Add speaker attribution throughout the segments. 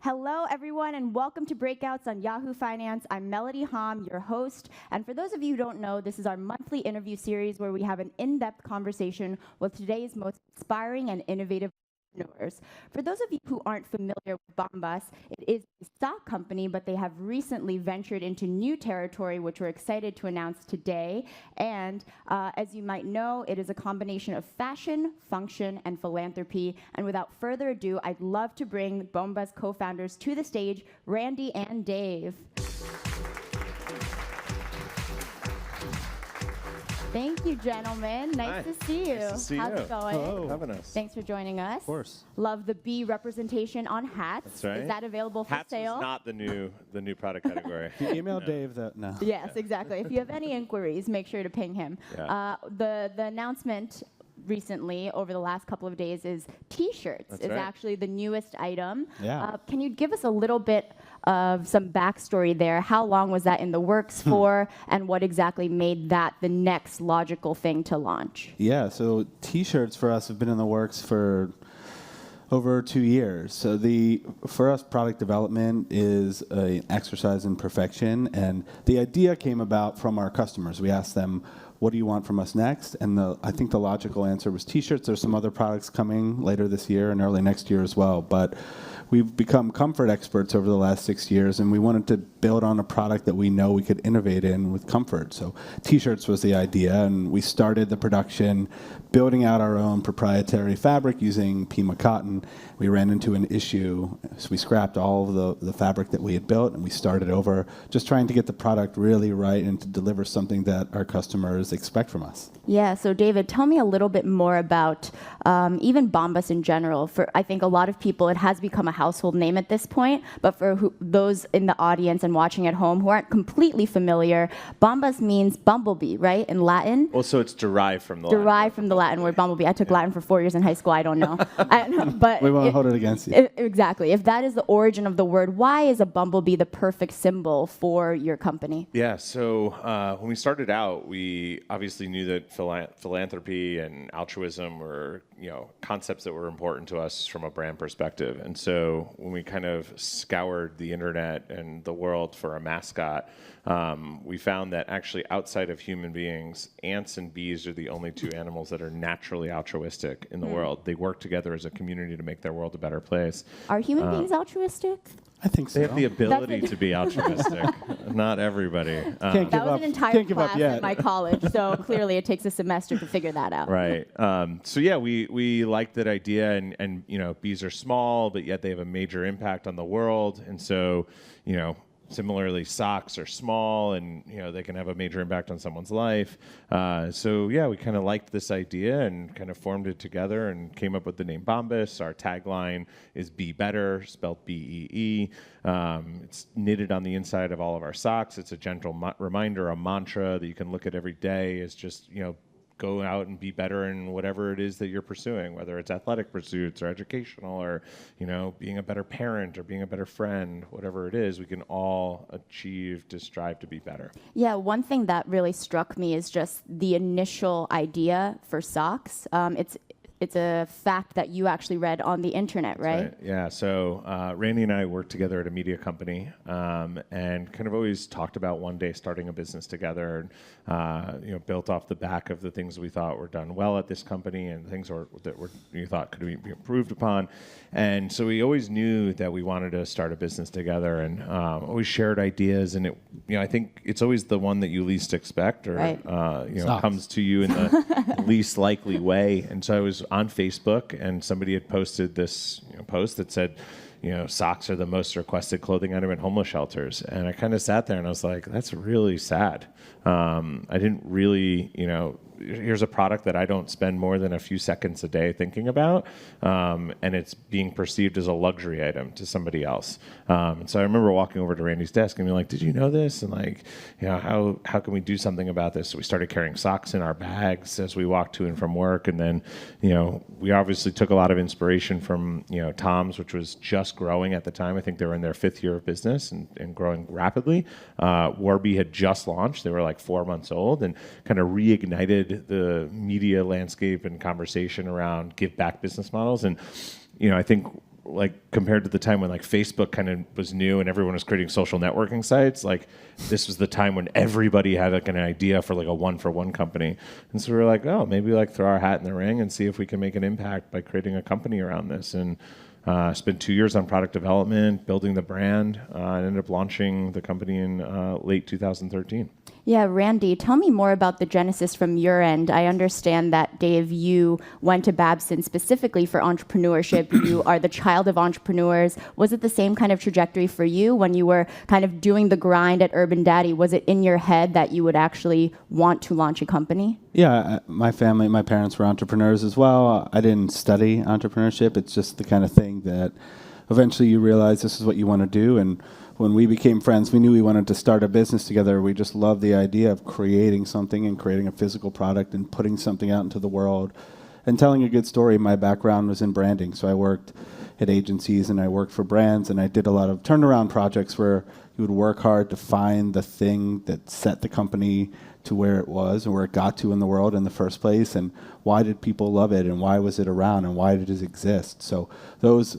Speaker 1: Hello, everyone, and welcome to Breakouts on Yahoo Finance. I'm Melody Hom, your host. And for those of you who don't know, this is our monthly interview series where we have an in-depth conversation with today's most inspiring and innovative entrepreneurs. For those of you who aren't familiar with Bombas, it is a stock company, but they have recently ventured into new territory, which we're excited to announce today. And as you might know, it is a combination of fashion, function, and philanthropy. And without further ado, I'd love to bring Bombas co-founders to the stage, Randy and Dave. Thank you, gentlemen. Nice to see you.
Speaker 2: Nice to see
Speaker 1: How's
Speaker 2: you.
Speaker 1: it going?
Speaker 2: Hello. For having us.
Speaker 1: Thanks for joining us.
Speaker 2: Of course.
Speaker 1: Love the B representation on hats.
Speaker 2: That's right.
Speaker 1: Is that available for
Speaker 2: Hats
Speaker 1: sale?
Speaker 2: is not the new product category.
Speaker 3: You email Dave that now.
Speaker 1: Yes, exactly. If you have any inquiries, make sure to ping him.
Speaker 2: Yeah.
Speaker 1: The announcement recently, over the last couple of days, is T-shirts.
Speaker 2: That's
Speaker 1: is
Speaker 2: right.
Speaker 1: actually the newest item.
Speaker 3: Yeah.
Speaker 1: Can you give us a little bit of some backstory there? How long was that in the works for, and what exactly made that the next logical thing to launch?
Speaker 3: Yeah, so T-shirts for us have been in the works for over 2 years. So for us, product development is an exercise in perfection, and the idea came about from our customers. We asked them, what do you want from us next? And I think the logical answer was T-shirts. There's some other products coming later this year and early next year as well. But we've become comfort experts over the last 6 years, and we wanted to build on a product that we know we could innovate in with comfort. So T-shirts was the idea, and we started the production building out our own proprietary fabric using Pima cotton. We ran into an issue, so we scrapped all of the fabric that we had built, and we started over, just trying to get the product really right and to deliver something that our customers expect from us.
Speaker 1: Yeah, so David, tell me a little bit more about even Bombas in general. For I think a lot of people, it has become a household name at this point, but for those in the audience and watching at home who aren't completely familiar, Bombas means bumblebee, right, in Latin?
Speaker 2: Well, so it's derived from the
Speaker 1: Latin word bumblebee. I took Latin for 4 years in high school. I don't know. But
Speaker 3: We won't hold it against you.
Speaker 1: Exactly. If that is the origin of the word, why is a bumblebee the perfect symbol for your company?
Speaker 2: Yeah, so when we started out, we obviously knew that philanthropy and altruism were, concepts that were important to us from a brand perspective. And so when we kind of scoured the internet and the world for a mascot, we found that actually outside of human beings, ants and bees are the only two animals that are naturally altruistic in the world. They work together as a community to make their world a better place.
Speaker 1: Are human beings altruistic?
Speaker 3: I think so.
Speaker 2: They have the ability to be altruistic. Not everybody.
Speaker 3: Can't give
Speaker 1: That was
Speaker 3: up.
Speaker 1: an entire
Speaker 3: Can't give up
Speaker 1: class
Speaker 3: yet.
Speaker 1: at my college, so clearly it takes a semester to figure that out.
Speaker 2: Right. So yeah, we liked that idea, and bees are small, but yet they have a major impact on the world, and so similarly, socks are small, and they can have a major impact on someone's life. So yeah, we kind of liked this idea and kind of formed it together and came up with the name Bombas. Our tagline is "Be Better," spelled B-E-E. It's knitted on the inside of all of our socks. It's a gentle reminder, a mantra that you can look at every day. Is just go out and be better in whatever it is that you're pursuing, whether it's athletic pursuits or educational or, being a better parent or being a better friend, whatever it is, we can all achieve to strive to be better.
Speaker 1: Yeah, one thing that really struck me is just the initial idea for socks. It's a fact that you actually read on the internet, right?
Speaker 2: Yeah. So Randy and I worked together at a media company, and kind of always talked about one day starting a business together, and built off the back of the things we thought were done well at this company and things that we thought could be improved upon. And so we always knew that we wanted to start a business together, and always shared ideas. And I think it's always the one that you least expect, or
Speaker 1: right.
Speaker 2: Comes to you in the least likely way. And so I was on Facebook, and somebody had posted this post that said, socks are the most requested clothing item in homeless shelters. And I kind of sat there and I was like, that's really sad. I didn't really, here's a product that I don't spend more than a few seconds a day thinking about, and it's being perceived as a luxury item to somebody else. And so I remember walking over to Randy's desk and being like, did you know this? And how can we do something about this? So we started carrying socks in our bags as we walked to and from work. And then, we obviously took a lot of inspiration from, Tom's, which was just growing at the time. I think they were in their 5th year of business and growing rapidly. Warby had just launched. They were like 4 months old, and kind of reignited the media landscape and conversation around give back business models. And I think like compared to the time when like Facebook kind of was new and everyone was creating social networking sites, like this was the time when everybody had like an idea for like a one-for-one company. And so we were like, oh, maybe like throw our hat in the ring and see if we can make an impact by creating a company around this. And spent 2 years on product development, building the brand, and ended up launching the company in late 2013.
Speaker 1: Yeah, Randy, tell me more about the genesis from your end. I understand that, Dave, you went to Babson specifically for entrepreneurship. You are the child of entrepreneurs. Was it the same kind of trajectory for you when you were kind of doing the grind at Urban Daddy? Was it in your head that you would actually want to launch a company?
Speaker 3: Yeah, my family, my parents were entrepreneurs as well. I didn't study entrepreneurship. It's just the kind of thing that eventually you realize this is what you want to do. And when we became friends, we knew we wanted to start a business together. We just loved the idea of creating something and creating a physical product and putting something out into the world and telling a good story. My background was in branding, so I worked at agencies and I worked for brands, and I did a lot of turnaround projects where you would work hard to find the thing that set the company to where it was and where it got to in the world in the first place, and why did people love it, and why was it around, and why did it exist. So those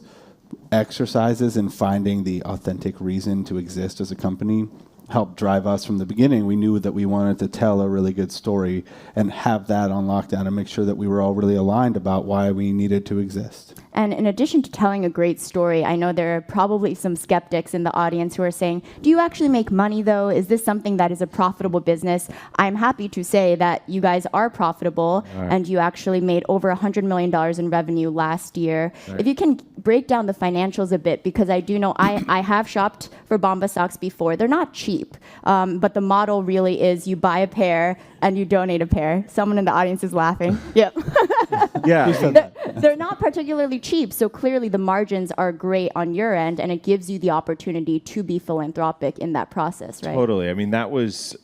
Speaker 3: exercises in finding the authentic reason to exist as a company helped drive us from the beginning. We knew that we wanted to tell a really good story and have that on lockdown and make sure that we were all really aligned about why we needed to exist.
Speaker 1: And in addition to telling a great story, I know there are probably some skeptics in the audience who are saying, do you actually make money though? Is this something that is a profitable business? I'm happy to say that you guys are profitable, and you actually made over $100 million in revenue last year. If you can break down the financials a bit, because I do know I have shopped for Bombas socks before. They're not cheap, but the model really is you buy a pair and you donate a pair. Someone in the audience is laughing. Yep.
Speaker 2: Yeah.
Speaker 1: They're not particularly cheap, so clearly the margins are great on your end, and it gives you the opportunity to be philanthropic in that process, right?
Speaker 2: Totally. I mean, that was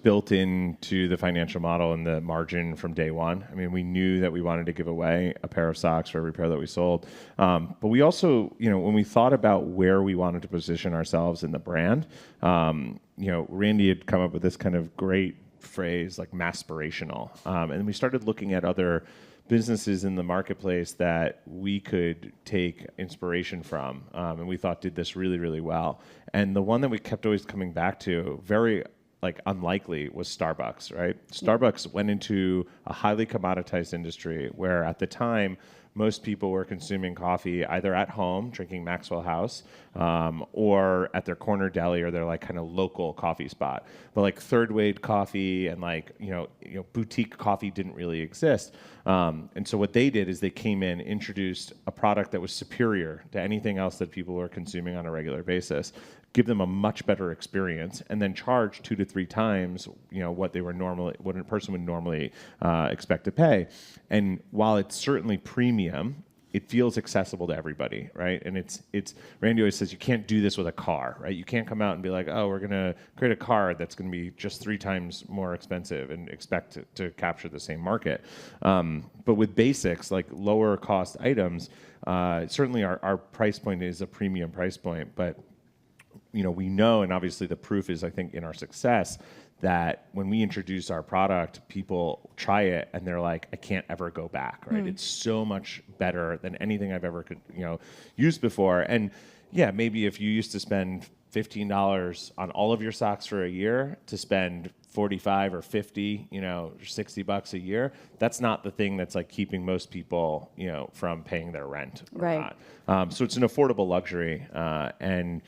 Speaker 2: built into the financial model and the margin from day one. I mean, we knew that we wanted to give away a pair of socks for every pair that we sold. But we also, when we thought about where we wanted to position ourselves in the brand, Randy had come up with this kind of great phrase like maspirational. And we started looking at other businesses in the marketplace that we could take inspiration from, and we thought did this really, really well. And the one that we kept always coming back to, very unlikely, was Starbucks, right? Starbucks went into a highly commoditized industry where at the time, most people were consuming coffee either at home, drinking Maxwell House, or at their corner deli or their kind of local coffee spot. But third wave coffee and boutique coffee didn't really exist. And so what they did is they came in, introduced a product that was superior to anything else that people were consuming on a regular basis, give them a much better experience, and then charge 2 to 3 times, what a person would normally expect to pay. And while it's certainly premium, it feels accessible to everybody, right? And it's Randy always says you can't do this with a car, right? You can't come out and be like, oh, we're gonna create a car that's gonna be just 3 times more expensive and expect to capture the same market. But with basics, like lower cost items, certainly our price point is a premium price point, but we know, and obviously the proof is, I think, in our success, that when we introduce our product, people try it and they're like, I can't ever go back, right? It's so much better than anything I've ever used before. And yeah, maybe if you used to spend $15 on all of your socks for a year to spend 45 or 50, or $60 a year, that's not the thing that's keeping most people, from paying their rent.
Speaker 1: Right.
Speaker 2: So it's an affordable luxury. And,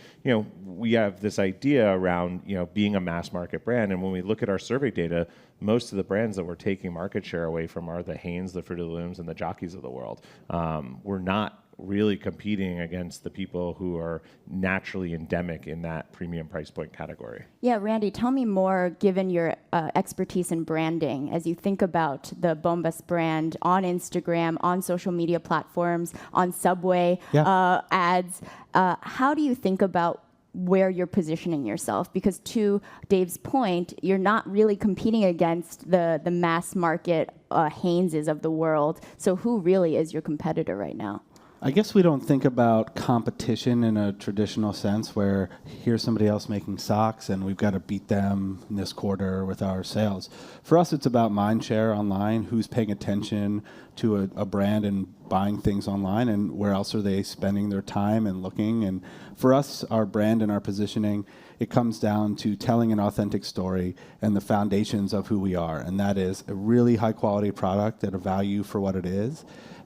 Speaker 2: we have this idea around, being a mass market brand. And when we look at our survey data, most of the brands that we're taking market share away from are the Hanes, the Fruit of the Looms, and the Jockeys of the world. We're not really competing against the people who are naturally endemic in that premium price point category.
Speaker 1: Yeah, Randy, tell me more, given your expertise in branding, as you think about the Bombas brand on Instagram, on social media platforms, on Subway ads. How do you think about where you're positioning yourself? Because to Dave's point, you're not really competing against the mass market Haneses of the world. So who really is your competitor right now?
Speaker 3: I guess we don't think about competition in a traditional sense where here's somebody else making socks and we've got to beat them in this quarter with our sales. For us, it's about mind share online, who's paying attention to a brand and buying things online, and where else are they spending their time and looking. And for us, our brand and our positioning, it comes down to telling an authentic story and the foundations of who we are. And that is a really high quality product at a value for what it is,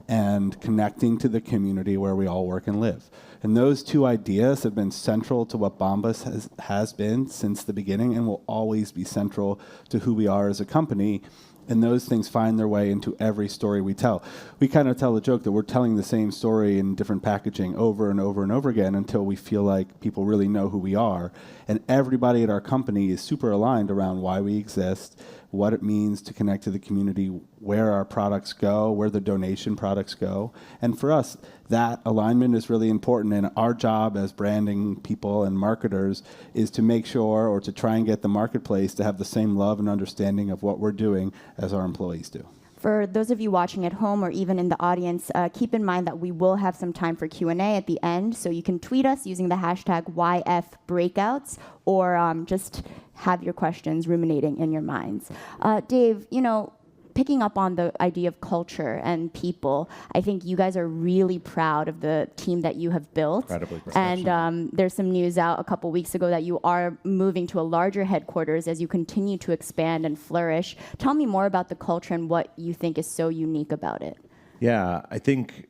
Speaker 3: and connecting to the community where we all work and live. And those two ideas have been central to what Bombas has been since the beginning and will always be central to who we are as a company. And those things find their way into every story we tell. We kind of tell the joke that we're telling the same story in different packaging over and over and over again until we feel like people really know who we are. And everybody at our company is super aligned around why we exist, what it means to connect to the community, where our products go, where the donation products go. And for us, that alignment is really important. And our job as branding people and marketers is to make sure, or to try and get the marketplace to have the same love and understanding of what we're doing as our employees do.
Speaker 1: For those of you watching at home or even in the audience, keep in mind that we will have some time for Q&A at the end, so you can tweet us using the hashtag YFBreakouts, or just have your questions ruminating in your minds. Dave, picking up on the idea of culture and people, I think you guys are really proud of the team that you have built.
Speaker 2: Incredibly professional.
Speaker 1: And there's some news out a couple weeks ago that you are moving to a larger headquarters as you continue to expand and flourish. Tell me more about the culture and what you think is so unique about it.
Speaker 2: Yeah, I think,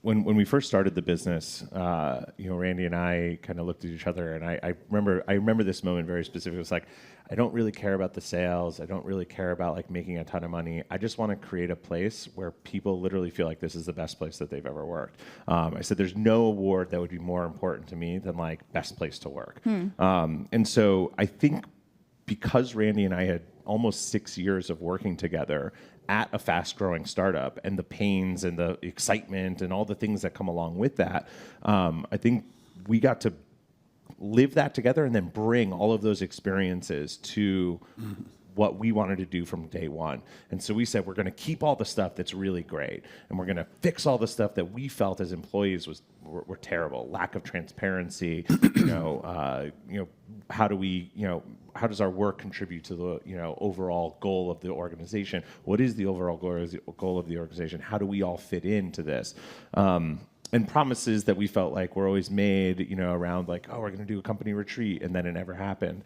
Speaker 2: when we first started the business, Randy and I kind of looked at each other, and I remember this moment very specifically. It was like, I don't really care about the sales. I don't really care about like making a ton of money. I just want to create a place where people literally feel like this is the best place that they've ever worked. I said, there's no award that would be more important to me than like best place to work. And so I think because Randy and I had almost 6 years of working together at a fast-growing startup, and the pains and the excitement and all the things that come along with that, I think we got to live that together and then bring all of those experiences to what we wanted to do from day one. And so we said, we're going to keep all the stuff that's really great, and we're going to fix all the stuff that we felt as employees were terrible. Lack of transparency, how does our work contribute to the overall goal of the organization? What is the overall goal of the organization? How do we all fit into this? And promises that we felt like were always made, around like, oh, we're going to do a company retreat, and then it never happened.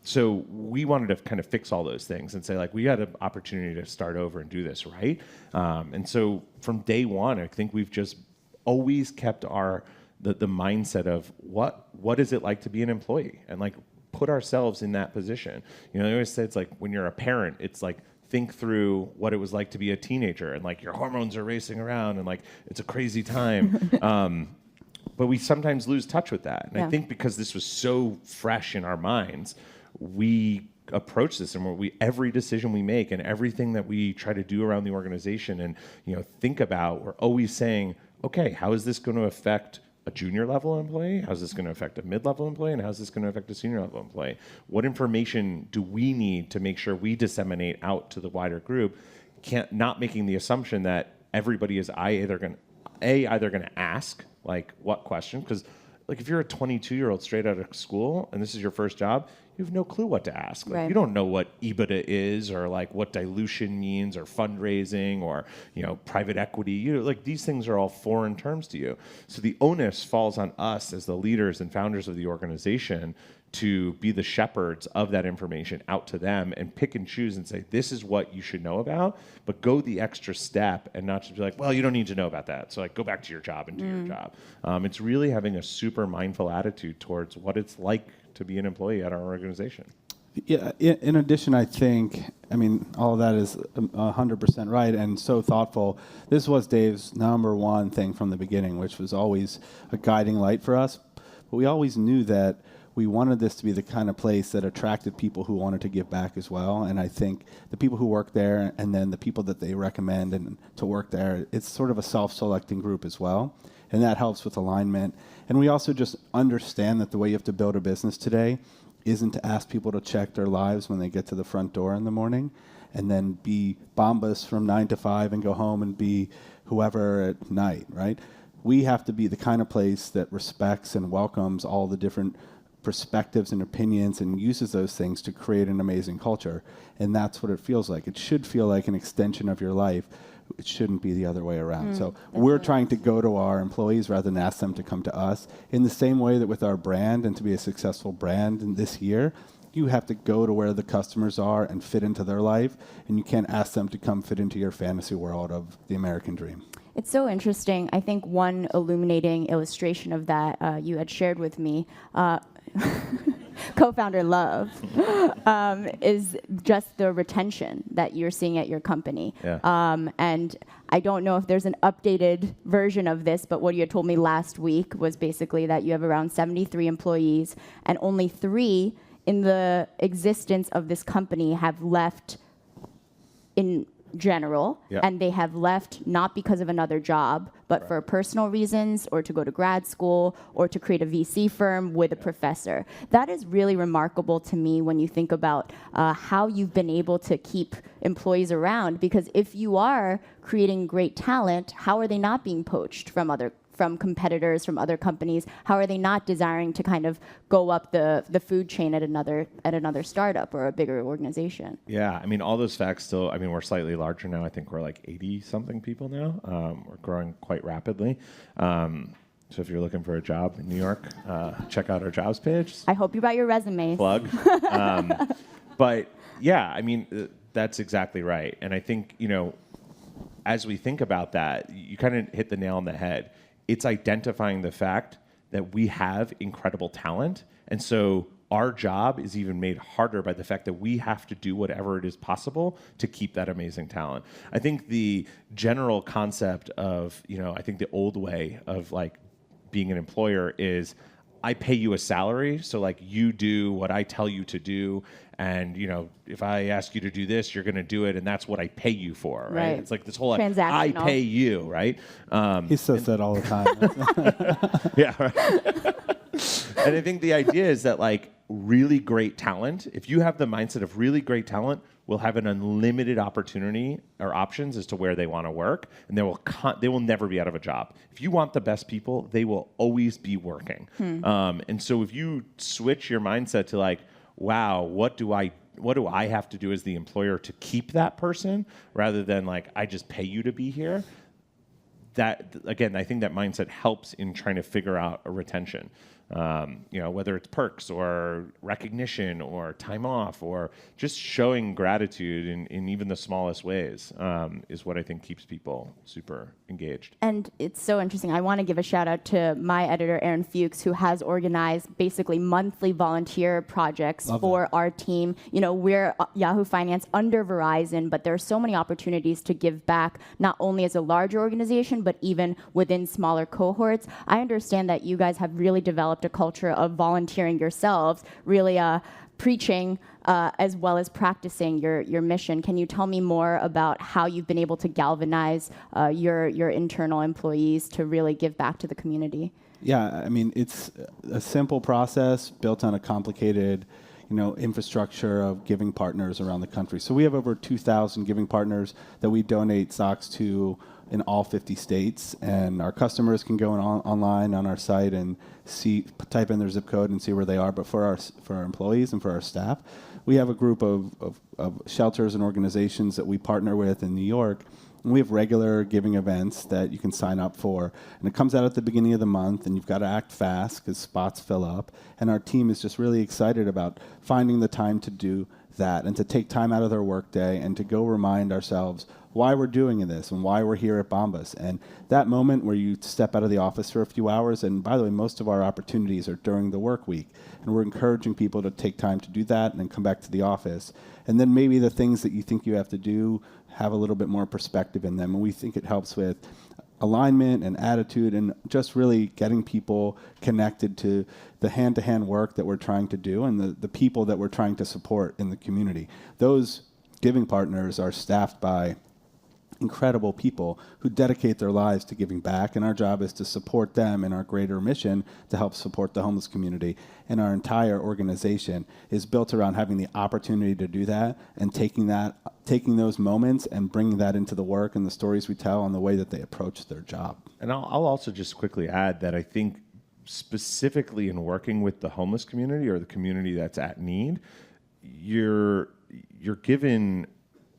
Speaker 2: So we wanted to kind of fix all those things and say, like, we had an opportunity to start over and do this right. And so from day one, I think we've just always kept the mindset of what is it like to be an employee, and like put ourselves in that position. They always say it's like when you're a parent, it's like, think through what it was like to be a teenager, and like your hormones are racing around and like it's a crazy time. But we sometimes lose touch with that. And I think because this was so fresh in our minds, we approach this, and every decision we make and everything that we try to do around the organization and think about, we're always saying, okay, how is this going to affect a junior level employee? How's this going to affect a mid-level employee? And how's this going to affect a senior level employee? What information do we need to make sure we disseminate out to the wider group? Not making the assumption that everybody is either going to ask, like, what question? Because like if you're a 22-year-old straight out of school and this is your first job, you have no clue what to ask. Like,
Speaker 1: right.
Speaker 2: You don't know what EBITDA is, or like what dilution means, or fundraising, or private equity. Like these things are all foreign terms to you. So the onus falls on us as the leaders and founders of the organization to be the shepherds of that information out to them, and pick and choose and say, this is what you should know about, but go the extra step and not just be like, well, you don't need to know about that. So like go back to your job and do your job. It's really having a super mindful attitude towards what it's like to be an employee at our organization.
Speaker 3: Yeah. In addition, I think, all of that is 100% right and so thoughtful. This was Dave's number one thing from the beginning, which was always a guiding light for us. But we always knew that we wanted this to be the kind of place that attracted people who wanted to give back as well. And I think the people who work there, and then the people that they recommend and to work there, it's sort of a self-selecting group as well. And that helps with alignment. And we also just understand that the way you have to build a business today isn't to ask people to check their lives when they get to the front door in the morning. and then be Bombas from 9 to 5 and go home and be whoever at night, right? We have to be the kind of place that respects and welcomes all the different perspectives and opinions and uses those things to create an amazing culture. And that's what it feels like. It should feel like an extension of your life. It shouldn't be the other way around. So we're trying to go to our employees rather than ask them to come to us. In the same way that with our brand, and to be a successful brand in this year, you have to go to where the customers are and fit into their life, and you can't ask them to come fit into your fantasy world of the American dream.
Speaker 1: It's so interesting. I think one illuminating illustration of that you had shared with me, co-founder Love, is just the retention that you're seeing at your company.
Speaker 2: Yeah.
Speaker 1: And I don't know if there's an updated version of this, but what you had told me last week was basically that you have around 73 employees, and only 3 in the existence of this company have left in general,
Speaker 2: Yep.
Speaker 1: and they have left not because of another job, but for personal reasons, or to go to grad school, or to create a VC firm with a professor. That is really remarkable to me when you think about how you've been able to keep employees around, because if you are creating great talent, how are they not being poached from competitors, from other companies? How are they not desiring to kind of go up the food chain at another startup or a bigger organization?
Speaker 2: Yeah, I mean, all those facts still, I mean, we're slightly larger now. I think we're like 80-something people now. We're growing quite rapidly. So if you're looking for a job in New York, check out our jobs page.
Speaker 1: I hope you brought your resumes.
Speaker 2: Plug. But yeah, I mean, that's exactly right. And I think, as we think about that, you kind of hit the nail on the head. It's identifying the fact that we have incredible talent. And so our job is even made harder by the fact that we have to do whatever it is possible to keep that amazing talent. I think the general concept of, I think the old way of like being an employer is I pay you a salary. So like you do what I tell you to do. And, if I ask you to do this, you're going to do it. And that's what I pay you for, right? It's like this whole, like, I pay you, right?
Speaker 3: He says that all the time.
Speaker 2: Yeah, right. And I think the idea is that like really great talent, if you have the mindset of really great talent, will have an unlimited opportunity or options as to where they want to work, and they will never be out of a job. If you want the best people, they will always be working. And so if you switch your mindset to like, wow, what do I have to do as the employer to keep that person, rather than like I just pay you to be here? That again, I think that mindset helps in trying to figure out a retention. Whether it's perks or recognition or time off or just showing gratitude in even the smallest ways is what I think keeps people super engaged.
Speaker 1: And it's so interesting. I want to give a shout out to my editor, Aaron Fuchs, who has organized basically monthly volunteer projects for our team. We're Yahoo Finance under Verizon, but there are so many opportunities to give back, not only as a larger organization, but even within smaller cohorts. I understand that you guys have really developed a culture of volunteering yourselves, really preaching as well as practicing your mission. Can you tell me more about how you've been able to galvanize your internal employees to really give back to the community?
Speaker 3: Yeah, I mean, it's a simple process built on a complicated infrastructure of giving partners around the country. So we have over 2,000 giving partners that we donate socks to in all 50 states, and our customers can go online on our site and type in their zip code and see where they are. But for our employees and for our staff, we have a group of shelters and organizations that we partner with in New York. And we have regular giving events that you can sign up for. And it comes out at the beginning of the month, and you've got to act fast because spots fill up. And our team is just really excited about finding the time to do that and to take time out of their workday and to go remind ourselves why we're doing this and why we're here at Bombas. And that moment where you step out of the office for a few hours, and by the way, most of our opportunities are during the work week. And we're encouraging people to take time to do that and then come back to the office. And then maybe the things that you think you have to do have a little bit more perspective in them. And we think it helps with alignment and attitude and just really getting people connected to the hand-to-hand work that we're trying to do and the people that we're trying to support in the community. Those giving partners are staffed by incredible people who dedicate their lives to giving back, and our job is to support them in our greater mission to help support the homeless community. And our entire organization is built around having the opportunity to do that and taking those moments and bringing that into the work and the stories we tell and the way that they approach their job.
Speaker 2: And I'll also just quickly add that I think specifically in working with the homeless community or the community that's at need, you're given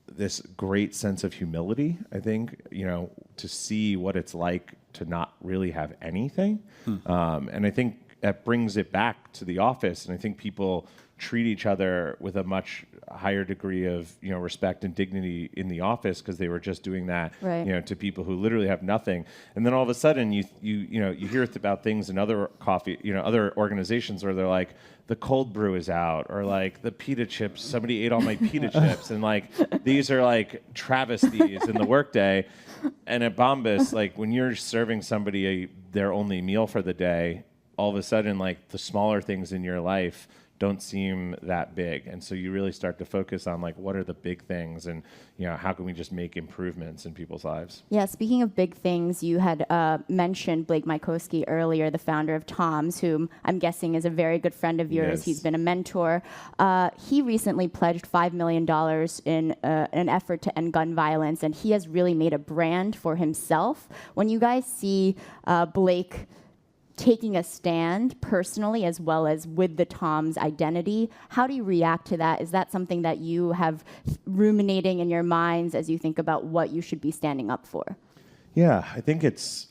Speaker 2: this great sense of humility, I think, to see what it's like to not really have anything. And I think that brings it back to the office. And I think people treat each other with a much higher degree of respect and dignity in the office because they were just doing that to people who literally have nothing. And then all of a sudden you hear about things in other other organizations where they're like, the cold brew is out, or like the pita chips, somebody ate all my pita chips, and like these are like travesties in the workday. And at Bombas, like when you're serving somebody their only meal for the day, all of a sudden like the smaller things in your life don't seem that big. And so you really start to focus on like, what are the big things, and how can we just make improvements in people's lives? Yeah,
Speaker 1: speaking of big things, you had mentioned Blake Mycoskie earlier, the founder of Tom's, whom I'm guessing is a very good friend of yours. Yes. He's been a mentor. He recently pledged $5 million in an effort to end gun violence, and he has really made a brand for himself. When you guys see Blake taking a stand personally as well as with the Tom's identity, how do you react to that? Is that something that you have ruminating in your minds as you think about what you should be standing up for?
Speaker 2: Yeah, I think it's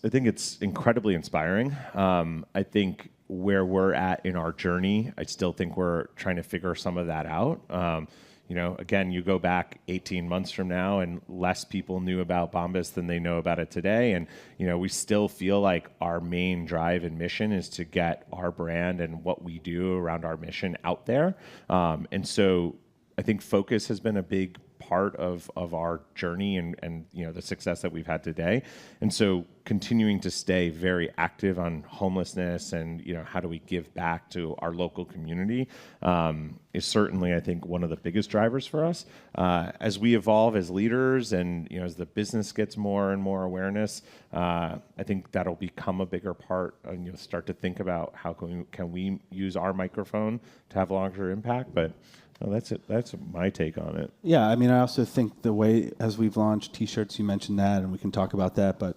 Speaker 2: incredibly inspiring. I think where we're at in our journey, I still think we're trying to figure some of that out. Again, you go back 18 months from now and less people knew about Bombas than they know about it today. And, we still feel like our main drive and mission is to get our brand and what we do around our mission out there. And so I think focus has been a big part of our journey and the success that we've had today. And so continuing to stay very active on homelessness and how do we give back to our local community is certainly, I think, one of the biggest drivers for us. As we evolve as leaders and as the business gets more and more awareness, I think that'll become a bigger part, and start to think about how can we use our microphone to have a longer impact. But no, that's it. That's my take on it.
Speaker 3: Yeah, I mean, I also think the way as we've launched T-shirts, you mentioned that, and we can talk about that. But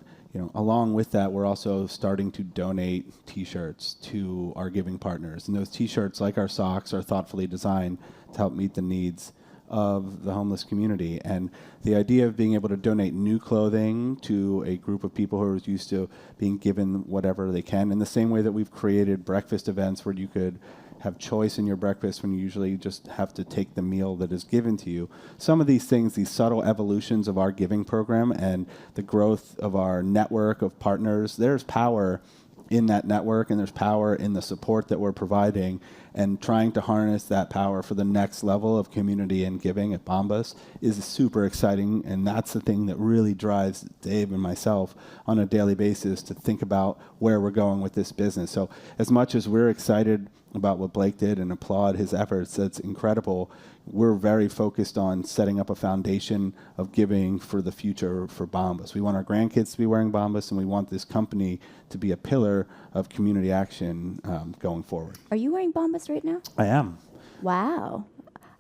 Speaker 3: along with that, we're also starting to donate T-shirts to our giving partners, and those T-shirts, like our socks, are thoughtfully designed to help meet the needs of the homeless community. And the idea of being able to donate new clothing to a group of people who are used to being given whatever they can, in the same way that we've created breakfast events where you could have choice in your breakfast when you usually just have to take the meal that is given to you. Some of these things, these subtle evolutions of our giving program and the growth of our network of partners, there's power in that network, and there's power in the support that we're providing, and trying to harness that power for the next level of community and giving at Bombas is super exciting. And that's the thing that really drives Dave and myself on a daily basis to think about where we're going with this business. So as much as we're excited about what Blake did and applaud his efforts, that's incredible, we're very focused on setting up a foundation of giving for the future for Bombas. We want our grandkids to be wearing Bombas, and we want this company to be a pillar of community action going forward.
Speaker 1: Are you wearing Bombas right now?
Speaker 3: I am.
Speaker 1: Wow.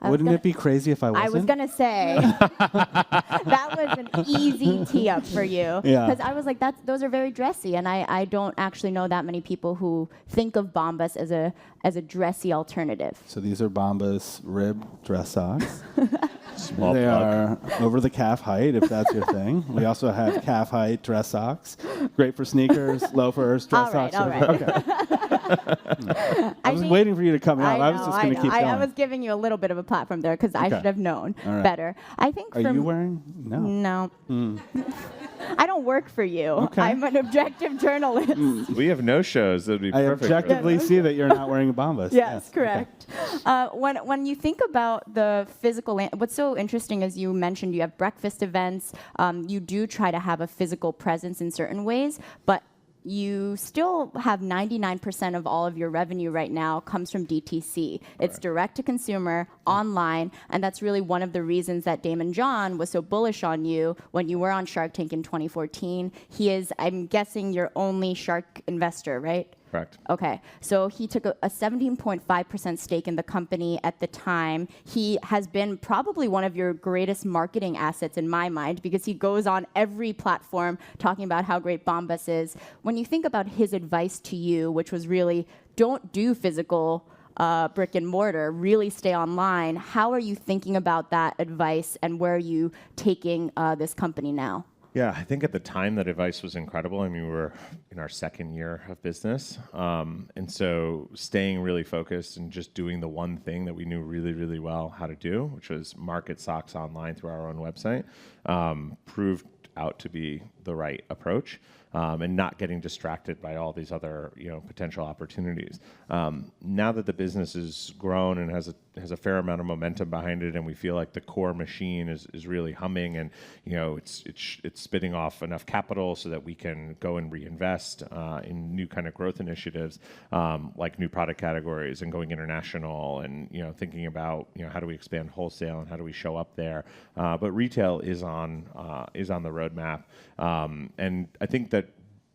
Speaker 3: Wouldn't it be crazy if I wasn't?
Speaker 1: I was going to say, that was an easy tee up for you.
Speaker 3: Yeah.
Speaker 1: Because I was like, those are very dressy, and I don't actually know that many people who think of Bombas as a dressy alternative.
Speaker 3: So these are Bombas rib dress socks.
Speaker 2: Small
Speaker 3: They
Speaker 2: plug.
Speaker 3: are over the calf height, if that's your thing. We also have calf height dress socks. Great for sneakers, loafers, dress socks.
Speaker 1: All right.
Speaker 3: Okay. I was waiting for you to come out. I was just going to keep going.
Speaker 1: I was giving you a little bit of a platform there because I should have known better. I think.
Speaker 3: Are you wearing? No.
Speaker 1: No. I don't work for you.
Speaker 3: Okay.
Speaker 1: I'm an objective journalist.
Speaker 2: We have no shows that would be
Speaker 3: I
Speaker 2: perfect.
Speaker 3: objectively see that you're not wearing a Bombas.
Speaker 1: Yes, correct. Okay. When you think about the physical, what's so interesting is you mentioned you have breakfast events. You do try to have a physical presence in certain ways, but you still have 99% of all of your revenue right now comes from DTC. It's direct to consumer, online, and that's really one of the reasons that Daymond John was so bullish on you when you were on Shark Tank in 2014. He is, I'm guessing, your only shark investor, right?
Speaker 2: Correct.
Speaker 1: Okay, so he took a 17.5% stake in the company at the time. He has been probably one of your greatest marketing assets in my mind because he goes on every platform talking about how great Bombas is. When you think about his advice to you, which was really don't do physical brick and mortar, really stay online, how are you thinking about that advice and where are you taking this company now?
Speaker 2: Yeah, I think at the time that advice was incredible. I mean, we were in our second year of business. And so staying really focused and just doing the one thing that we knew really, really well how to do, which was market socks online through our own website, proved out to be the right approach. And not getting distracted by all these other, potential opportunities. Now that the business has grown and has a fair amount of momentum behind it, and we feel like the core machine is really humming, and it's spitting off enough capital so that we can go and reinvest in new kind of growth initiatives, like new product categories and going international, and thinking about how do we expand wholesale and how do we show up there. But retail is on the roadmap, and I think that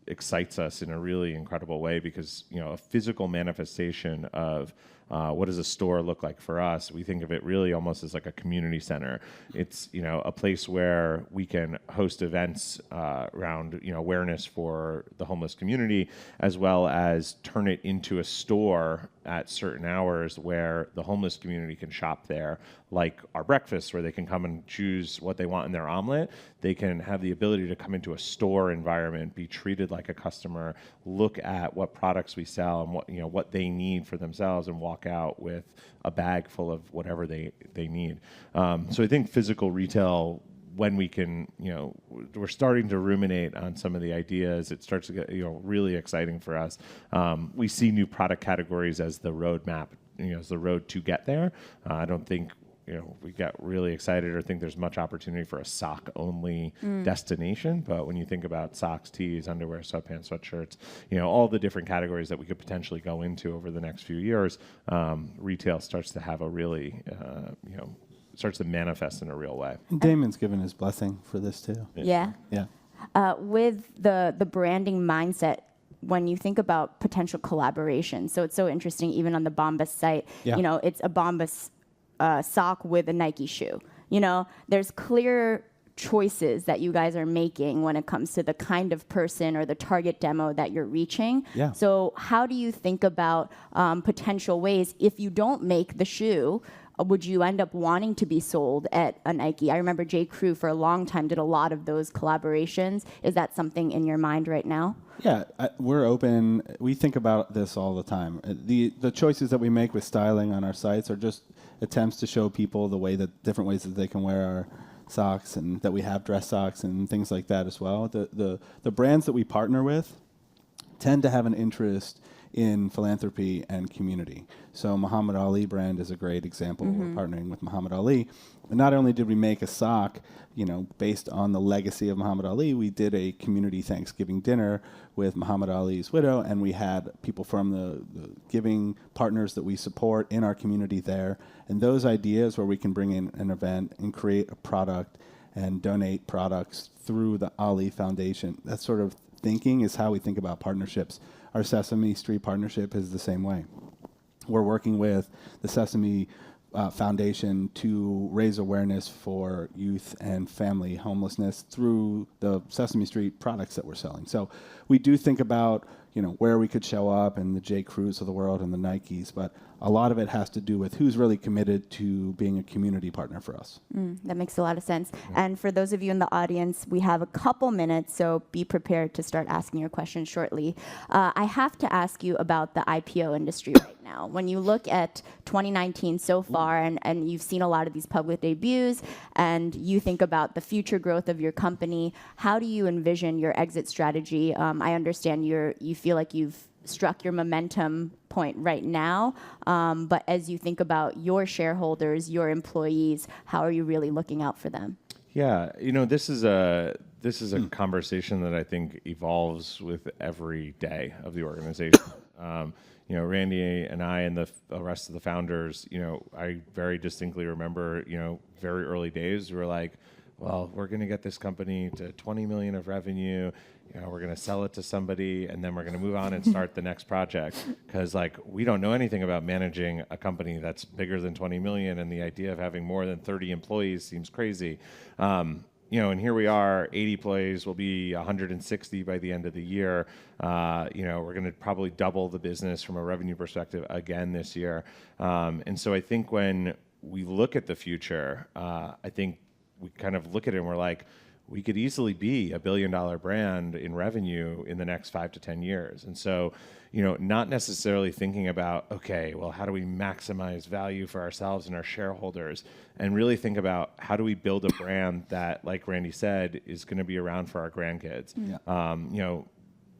Speaker 2: excites us in a really incredible way because a physical manifestation of what does a store look like for us? We think of it really almost as like a community center. It's a place where we can host events around awareness for the homeless community, as well as turn it into a store at certain hours where the homeless community can shop there, like our breakfasts where they can come and choose what they want in their omelet. They can have the ability to come into a store environment, be treated like a customer, look at what products we sell and what they need for themselves, and walk out with a bag full of whatever they need. So I think physical retail, when we can, we're starting to ruminate on some of the ideas. It starts to get, really exciting for us. We see new product categories as the roadmap, as the road to get there. I don't think, we got really excited or think there's much opportunity for a sock-only destination. But when you think about socks, tees, underwear, sweatpants, sweatshirts, all the different categories that we could potentially go into over the next few years, retail starts to have a really, starts to manifest in a real way.
Speaker 3: And Daymond's given his blessing for this too.
Speaker 1: Yeah. With the branding mindset, when you think about potential collaboration, so it's so interesting, even on the Bombas site, it's a Bombas sock with a Nike shoe. There's clear choices that you guys are making when it comes to the kind of person or the target demo that you're reaching.
Speaker 3: Yeah.
Speaker 1: So how do you think about potential ways, if you don't make the shoe, would you end up wanting to be sold at a Nike? I remember J. Crew for a long time did a lot of those collaborations. Is that something in your mind right now?
Speaker 3: Yeah, we're open. We think about this all the time. The choices that we make with styling on our sites are just attempts to show people the different ways that they can wear our socks, and that we have dress socks and things like that as well. The brands that we partner with tend to have an interest in philanthropy and community. So Muhammad Ali brand is a great example. We're partnering with Muhammad Ali. And not only did we make a sock, based on the legacy of Muhammad Ali, we did a community Thanksgiving dinner with Muhammad Ali's widow, and we had people from the giving partners that we support in our community there. And those ideas where we can bring in an event and create a product and donate products through the Ali Foundation, that sort of thinking is how we think about partnerships. Our Sesame Street partnership is the same way. We're working with the Sesame Foundation to raise awareness for youth and family homelessness through the Sesame Street products that we're selling. So we do think about where we could show up, and the J. Crews of the world and the Nikes, but a lot of it has to do with who's really committed to being a community partner for us.
Speaker 1: That makes a lot of sense. And for those of you in the audience, we have a couple minutes, so be prepared to start asking your questions shortly. I have to ask you about the IPO industry right now. When you look at 2019 so far, and you've seen a lot of these public debuts, and you think about the future growth of your company, how do you envision your exit strategy? I understand you feel like you've struck your momentum point right now, but as you think about your shareholders, your employees, how are you really looking out for them?
Speaker 2: Yeah, this is this is a conversation that I think evolves with every day of the organization. Randy and I and the rest of the founders, I very distinctly remember, very early days, we were like, well, we're going to get this company to 20 million of revenue. We're going to sell it to somebody, and then we're going to move on and start the next project. Because we don't know anything about managing a company that's bigger than 20 million, and the idea of having more than 30 employees seems crazy. And here we are, 80 employees, will be 160 by the end of the year. We're going to probably double the business from a revenue perspective again this year. And so I think when we look at the future, I think we kind of look at it and we're like, we could easily be $1 billion brand in revenue in the next 5 to 10 years. And so, not necessarily thinking about, okay, well, how do we maximize value for ourselves and our shareholders, and really think about how do we build a brand that, like Randy said, is going to be around for our grandkids. Yeah.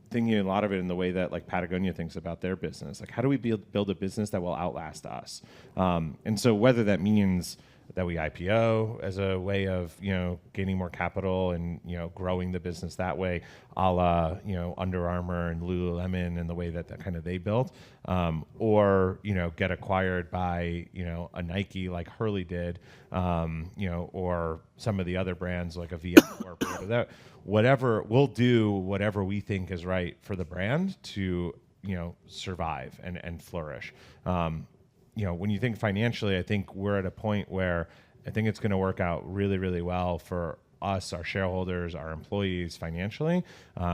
Speaker 2: Thinking a lot of it in the way that Patagonia thinks about their business. How do we build a business that will outlast us? And so whether that means that we IPO as a way of, gaining more capital and, growing the business that way, a la, Under Armour and Lululemon and the way that kind of they built, or, get acquired by, a Nike like Hurley did, or some of the other brands like a VF or whatever, we'll do whatever we think is right for the brand to, survive and flourish. When you think financially, I think we're at a point where I think it's going to work out really, really well for us, our shareholders, our employees financially.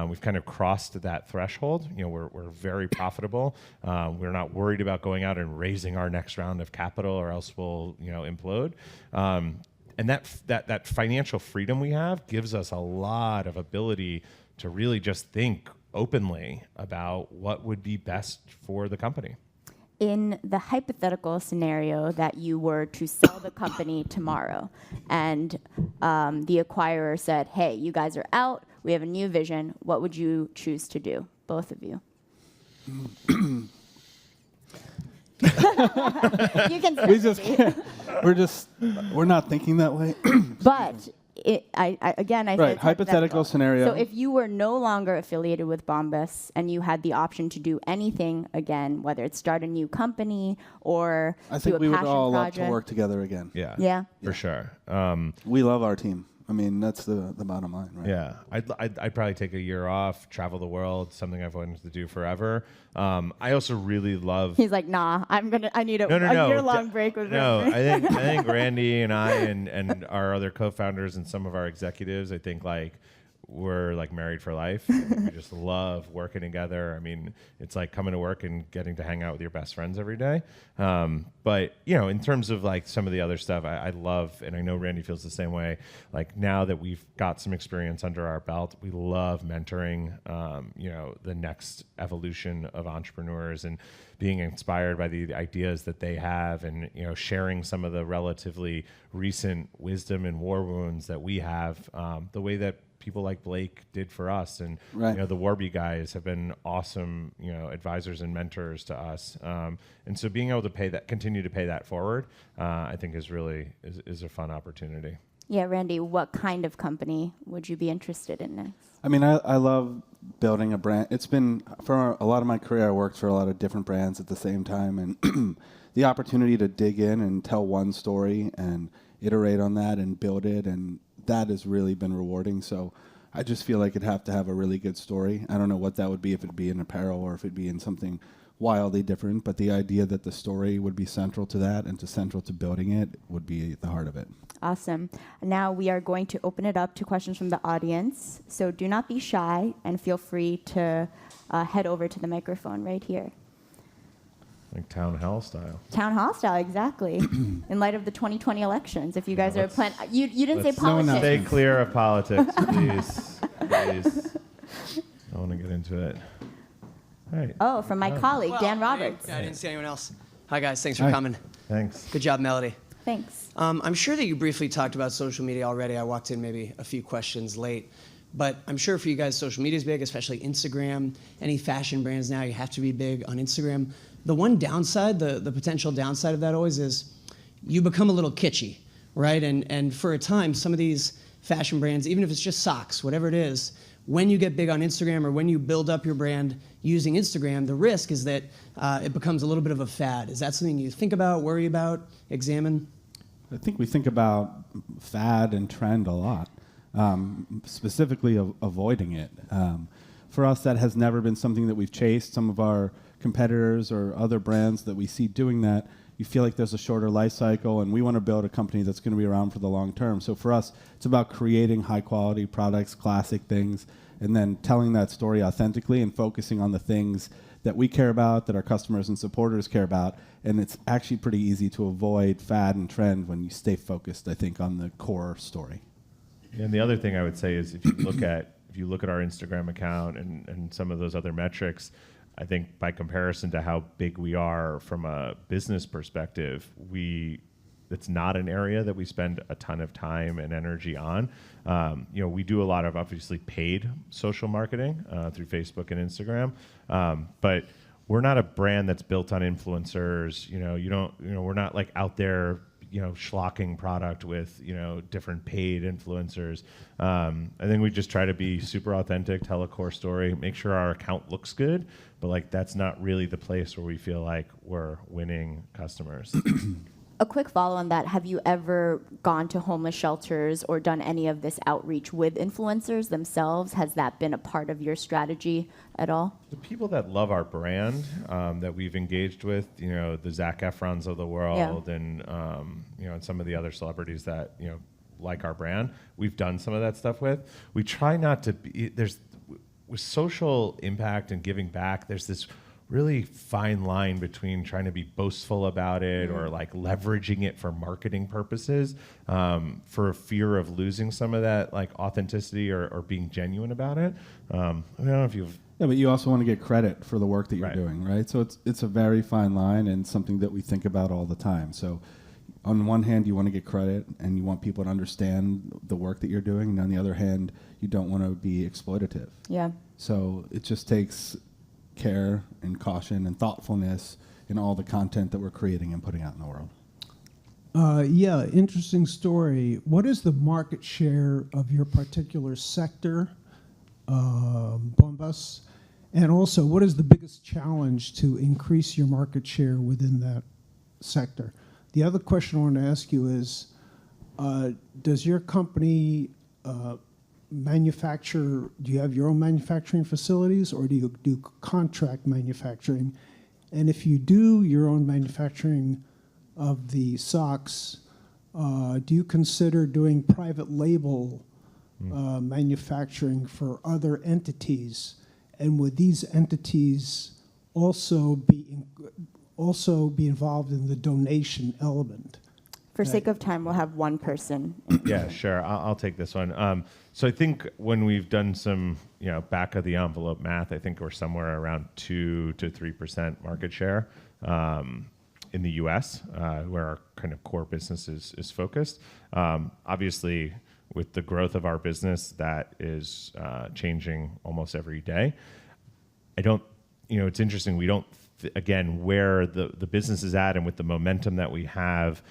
Speaker 2: We've kind of crossed that threshold. We're very profitable. We're not worried about going out and raising our next round of capital, or else we'll, implode. And that financial freedom we have gives us a lot of ability to really just think openly about what would be best for the company.
Speaker 1: In the hypothetical scenario that you were to sell the company tomorrow, and the acquirer said, hey, you guys are out, we have a new vision, what would you choose to do, both of you? You can
Speaker 3: we're not thinking that way.
Speaker 1: But I
Speaker 3: right,
Speaker 1: said
Speaker 3: hypothetical scenario.
Speaker 1: So if you were no longer affiliated with Bombas and you had the option to do anything again, whether it's start a new company or
Speaker 3: I think
Speaker 1: do a
Speaker 3: we would
Speaker 1: passion
Speaker 3: all
Speaker 1: project,
Speaker 3: love to work together again.
Speaker 1: Yeah,
Speaker 2: for sure.
Speaker 3: We love our team. I mean, that's the bottom line, right?
Speaker 2: Yeah, I'd probably take a year off, travel the world, something I've wanted to do forever. I also really love.
Speaker 1: He's like, nah, I need a year-long break with Randy.
Speaker 2: I think Randy and I and our other co-founders and some of our executives, I think we're married for life. We just love working together. I mean, it's like coming to work and getting to hang out with your best friends every day. But in terms of some of the other stuff, I love, and I know Randy feels the same way. Now that we've got some experience under our belt, we love mentoring, the next evolution of entrepreneurs and being inspired by the ideas that they have, and sharing some of the relatively recent wisdom and war wounds that we have, the way that people like Blake did for us, and
Speaker 3: right.
Speaker 2: The Warby guys have been awesome, advisors and mentors to us. And so being able to continue to pay that forward, I think is a fun opportunity.
Speaker 1: Yeah, Randy, what kind of company would you be interested in next?
Speaker 3: I mean, I love building a brand. It's been, for a lot of my career, I worked for a lot of different brands at the same time, and the opportunity to dig in and tell one story and iterate on that and build it, and that has really been rewarding. So I just feel like it'd have to have a really good story. I don't know what that would be, if it'd be in apparel or if it'd be in something wildly different, but the idea that the story would be central to that and central to building it would be the heart of it.
Speaker 1: Awesome. Now we are going to open it up to questions from the audience. So do not be shy and feel free to head over to the microphone right here.
Speaker 2: Like town hall style.
Speaker 1: Town hall style, exactly. In light of the 2020 elections, if you guys are planning, you didn't say politics.
Speaker 2: Stay clear of politics, please. Please. I want to get into it. All right.
Speaker 1: Oh, from my colleague, Dan Roberts.
Speaker 4: I didn't see anyone else. Hi, guys. Thanks for coming.
Speaker 2: Thanks.
Speaker 4: Good job, Melody.
Speaker 1: Thanks.
Speaker 4: I'm sure that you briefly talked about social media already. I walked in maybe a few questions late. But I'm sure for you guys, social media is big, especially Instagram. Any fashion brands now, you have to be big on Instagram. The one downside, the potential downside of that always is you become a little kitschy, right? And for a time, some of these fashion brands, even if it's just socks, whatever it is, when you get big on Instagram or when you build up your brand using Instagram, the risk is that it becomes a little bit of a fad. Is that something you think about, worry about, examine?
Speaker 3: I think we think about fad and trend a lot, specifically avoiding it. For us, that has never been something that we've chased. Some of our competitors or other brands that we see doing that, you feel like there's a shorter life cycle, and we want to build a company that's going to be around for the long term. So for us, it's about creating high-quality products, classic things, and then telling that story authentically and focusing on the things that we care about, that our customers and supporters care about. And it's actually pretty easy to avoid fad and trend when you stay focused, I think, on the core story.
Speaker 2: And the other thing I would say is if you look at our Instagram account and some of those other metrics, I think by comparison to how big we are from a business perspective, it's not an area that we spend a ton of time and energy on. We do a lot of obviously paid social marketing through Facebook and Instagram, but we're not a brand that's built on influencers. We're not like out there, schlocking product with, different paid influencers. I think we just try to be super authentic, tell a core story, make sure our account looks good, but that's not really the place where we feel like we're winning customers.
Speaker 1: A quick follow on that, have you ever gone to homeless shelters or done any of this outreach with influencers themselves? Has that been a part of your strategy at all?
Speaker 2: The people that love our brand that we've engaged with, the Zac Efrons of the world, and some of the other celebrities that like our brand, we've done some of that stuff with. We try not to be with social impact and giving back. There's this really fine line between trying to be boastful about it or leveraging it for marketing purposes for fear of losing some of that authenticity or being genuine about it. I don't know if you've...
Speaker 3: Yeah, but you also want to get credit for the work that you're doing, right? So it's a very fine line and something that we think about all the time. So on one hand, you want to get credit and you want people to understand the work that you're doing. And on the other hand, you don't want to be exploitative.
Speaker 1: Yeah.
Speaker 3: So it just takes care and caution and thoughtfulness in all the content that we're creating and putting out in the world.
Speaker 5: Interesting story. What is the market share of your particular sector, Bombas? And also, what is the biggest challenge to increase your market share within that sector? The other question I want to ask you is, does your company manufacture, do you have your own manufacturing facilities or do you do contract manufacturing? And if you do your own manufacturing of the socks, do you consider doing private label manufacturing for other entities? And would these entities also be involved in the donation element?
Speaker 1: For sake of time, we'll have one person.
Speaker 2: Yeah, sure. I'll take this one. So I think when we've done some, back of the envelope math, I think we're somewhere around 2 to 3% market share in the U.S., where our kind of core business is focused. Obviously, with the growth of our business, that is changing almost every day. It's interesting. We don't, again, where the business is at and with the momentum that we have,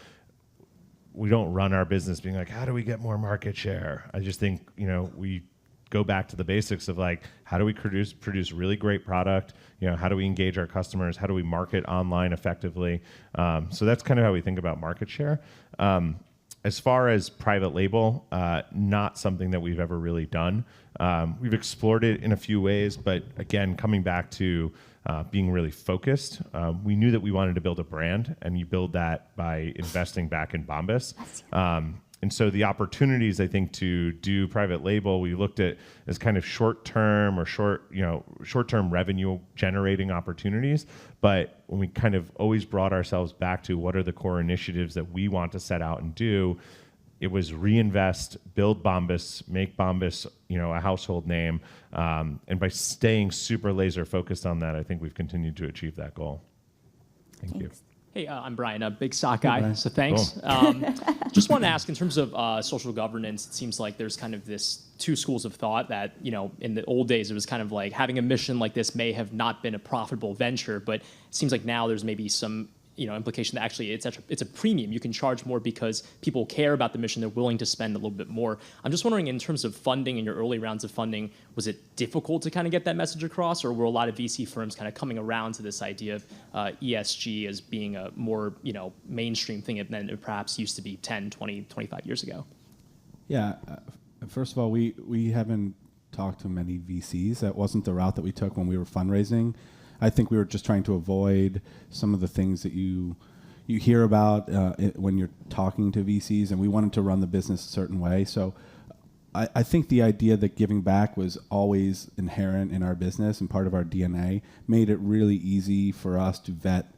Speaker 2: we don't run our business being like, how do we get more market share? I just think, we go back to the basics of how do we produce really great product? How do we engage our customers? How do we market online effectively? So that's kind of how we think about market share. As far as private label, not something that we've ever really done. We've explored it in a few ways, but again, coming back to being really focused, we knew that we wanted to build a brand, and you build that by investing back in Bombas. And so the opportunities, I think, to do private label, we looked at as kind of short-term or short-term revenue generating opportunities. But when we kind of always brought ourselves back to what are the core initiatives that we want to set out and do, it was reinvest, build Bombas, make Bombas, a household name. And by staying super laser focused on that, I think we've continued to achieve that goal. Thank you.
Speaker 6: Hey, I'm Brian, a big sock guy,
Speaker 3: Brian.
Speaker 6: so thanks.
Speaker 2: Cool.
Speaker 6: Just want to ask, in terms of social governance, it seems like there's kind of this two schools of thought that, in the old days, it was kind of like having a mission like this may have not been a profitable venture, but it seems like now there's maybe some implication that actually it's a premium. You can charge more because people care about the mission. They're willing to spend a little bit more. I'm just wondering, in terms of funding and your early rounds of funding, was it difficult to kind of get that message across, or were a lot of VC firms kind of coming around to this idea of ESG as being a more mainstream thing than it perhaps used to be 10, 20, 25 years ago?
Speaker 3: Yeah. First of all, we haven't talked to many VCs. That wasn't the route that we took when we were fundraising. I think we were just trying to avoid some of the things that you hear about when you're talking to VCs, and we wanted to run the business a certain way. So I think the idea that giving back was always inherent in our business and part of our DNA made it really easy for us to vet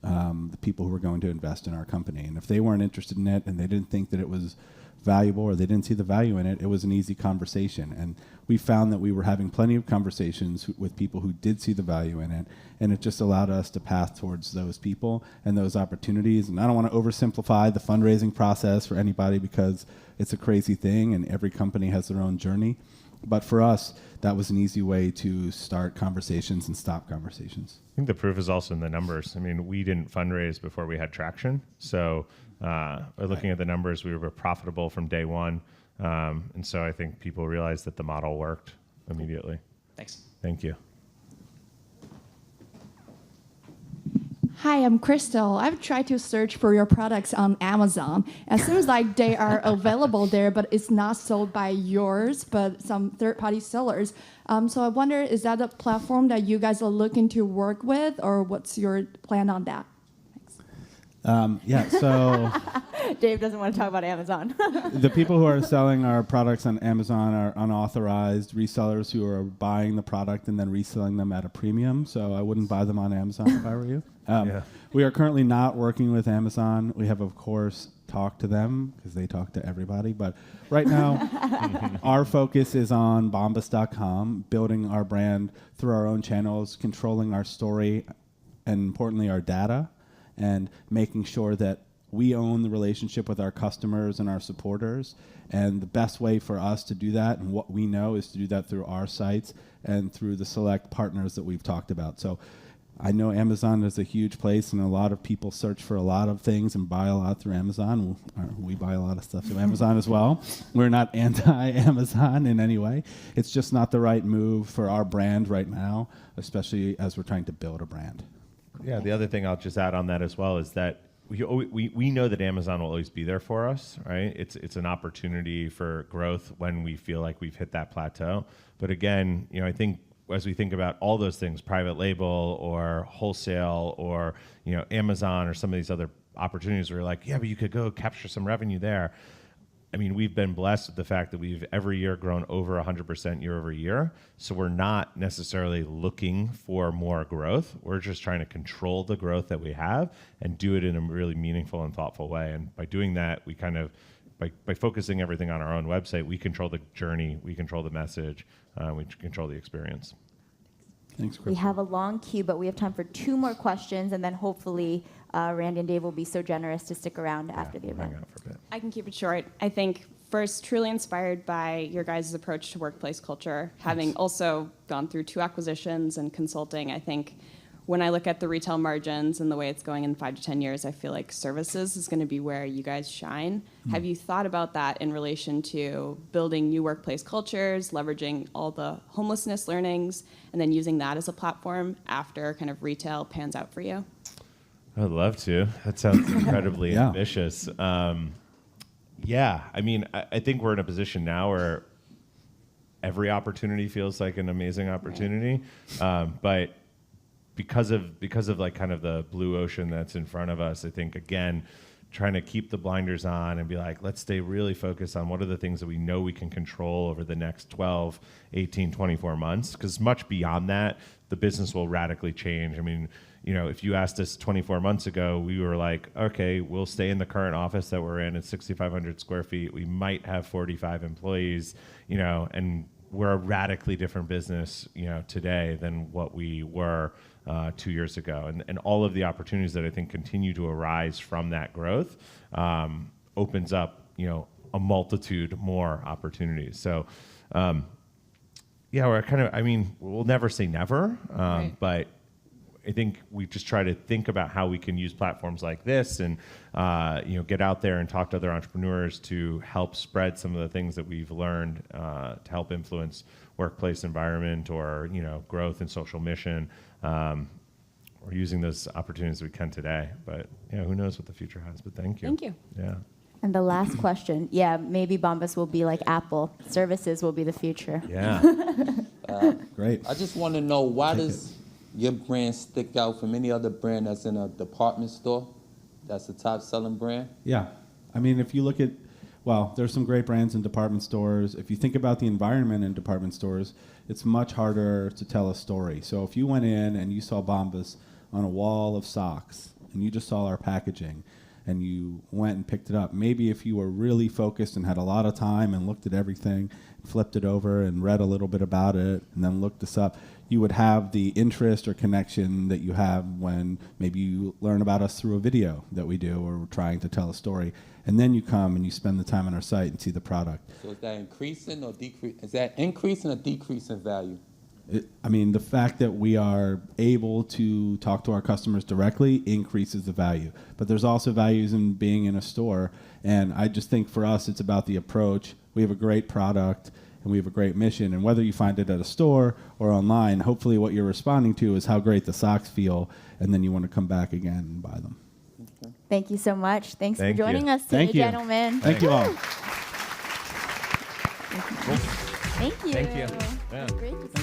Speaker 3: the people who were going to invest in our company. And if they weren't interested in it and they didn't think that it was valuable or they didn't see the value in it, it was an easy conversation. And we found that we were having plenty of conversations with people who did see the value in it, and it just allowed us to path towards those people and those opportunities. And I don't want to oversimplify the fundraising process for anybody because it's a crazy thing and every company has their own journey. But for us, that was an easy way to start conversations and stop conversations.
Speaker 2: I think the proof is also in the numbers. I mean, we didn't fundraise before we had traction. So looking at the numbers, we were profitable from day one. And so I think people realized that the model worked immediately.
Speaker 6: Thanks.
Speaker 2: Thank you.
Speaker 7: Hi, I'm Crystal. I've tried to search for your products on Amazon. It seems like they are available there, but it's not sold by yours, but some third-party sellers. So I wonder, is that a platform that you guys are looking to work with, or what's your plan on that?
Speaker 3: So
Speaker 1: Dave doesn't want to talk about Amazon.
Speaker 3: the people who are selling our products on Amazon are unauthorized resellers who are buying the product and then reselling them at a premium. So I wouldn't buy them on Amazon if I were you. We are currently not working with Amazon. We have, of course, talked to them because they talk to everybody. But right now, our focus is on Bombas.com, building our brand through our own channels, controlling our story, and importantly, our data, and making sure that we own the relationship with our customers and our supporters. And the best way for us to do that, and what we know, is to do that through our sites and through the select partners that we've talked about. So I know Amazon is a huge place, and a lot of people search for a lot of things and buy a lot through Amazon. We buy a lot of stuff through Amazon as well. We're not anti-Amazon in any way. It's just not the right move for our brand right now, especially as we're trying to build a brand.
Speaker 2: Yeah, the other thing I'll just add on that as well is that we know that Amazon will always be there for us, right? It's an opportunity for growth when we feel like we've hit that plateau. But again, I think as we think about all those things, private label or wholesale or Amazon or some of these other opportunities, where we're like, yeah, but you could go capture some revenue there. I mean, we've been blessed with the fact that we've every year grown over 100% year over year. So we're not necessarily looking for more growth. We're just trying to control the growth that we have and do it in a really meaningful and thoughtful way. And by doing that, we kind of, by focusing everything on our own website, we control the journey, we control the message, we control the experience.
Speaker 3: Thanks, Chris.
Speaker 1: We have a long queue, but we have time for 2 more questions, and then hopefully Randy and Dave will be so generous to stick around after the event.
Speaker 2: Hang out for a bit.
Speaker 8: I can keep it short. I think first, truly inspired by your guys' approach to workplace culture, having also gone through 2 acquisitions and consulting. I think when I look at the retail margins and the way it's going in 5 to 10 years, I feel like services is going to be where you guys shine. Have you thought about that in relation to building new workplace cultures, leveraging all the homelessness learnings, and then using that as a platform after kind of retail pans out for you?
Speaker 2: I'd love to. That sounds incredibly ambitious. Yeah, I mean, I think we're in a position now where every opportunity feels like an amazing opportunity, but because of like kind of the blue ocean that's in front of us, I think, again, trying to keep the blinders on and be like, let's stay really focused on what are the things that we know we can control over the next 12, 18, 24 months, because much beyond that, the business will radically change. I mean, if you asked us 24 months ago, we were like, okay, we'll stay in the current office that we're in. It's 6,500 square feet. We might have 45 employees, and we're a radically different business, today than what we were 2 years ago. And all of the opportunities that I think continue to arise from that growth opens up, a multitude more opportunities. So, we're kind of, we'll never say never,
Speaker 8: Right.
Speaker 2: but I think we just try to think about how we can use platforms like this and, get out there and talk to other entrepreneurs to help spread some of the things that we've learned to help influence workplace environment or, growth and social mission. We're using those opportunities we can today, but who knows what the future has, but thank you.
Speaker 8: Thank you.
Speaker 2: Yeah.
Speaker 1: And the last question, maybe Bombas will be like Apple. Services will be the future.
Speaker 2: Yeah.
Speaker 3: Great.
Speaker 9: I just want to know, why does your brand stick out from any other brand that's in a department store that's the top selling brand?
Speaker 3: Yeah. I mean, if you look at, there's some great brands in department stores. If you think about the environment in department stores, it's much harder to tell a story. So if you went in and you saw Bombas on a wall of socks and you just saw our packaging and you went and picked it up, maybe if you were really focused and had a lot of time and looked at everything, flipped it over and read a little bit about it and then looked us up, you would have the interest or connection that you have when maybe you learn about us through a video that we do or we're trying to tell a story. And then you come and you spend the time on our site and see the product.
Speaker 9: So is that increasing or decreasing? Is that increasing or decreasing value?
Speaker 3: The fact that we are able to talk to our customers directly increases the value. But there's also values in being in a store. And I just think for us, it's about the approach. We have a great product and we have a great mission. And whether you find it at a store or online, hopefully what you're responding to is how great the socks feel. And then you want to come back again and buy them.
Speaker 9: Okay.
Speaker 1: Thank you so much. Thanks
Speaker 2: Thank
Speaker 1: for joining
Speaker 2: you.
Speaker 1: us today,
Speaker 3: Thank you.
Speaker 1: gentlemen.
Speaker 3: Thank you all.
Speaker 1: Thank you.
Speaker 2: Thank you. Yeah.
Speaker 1: Great to see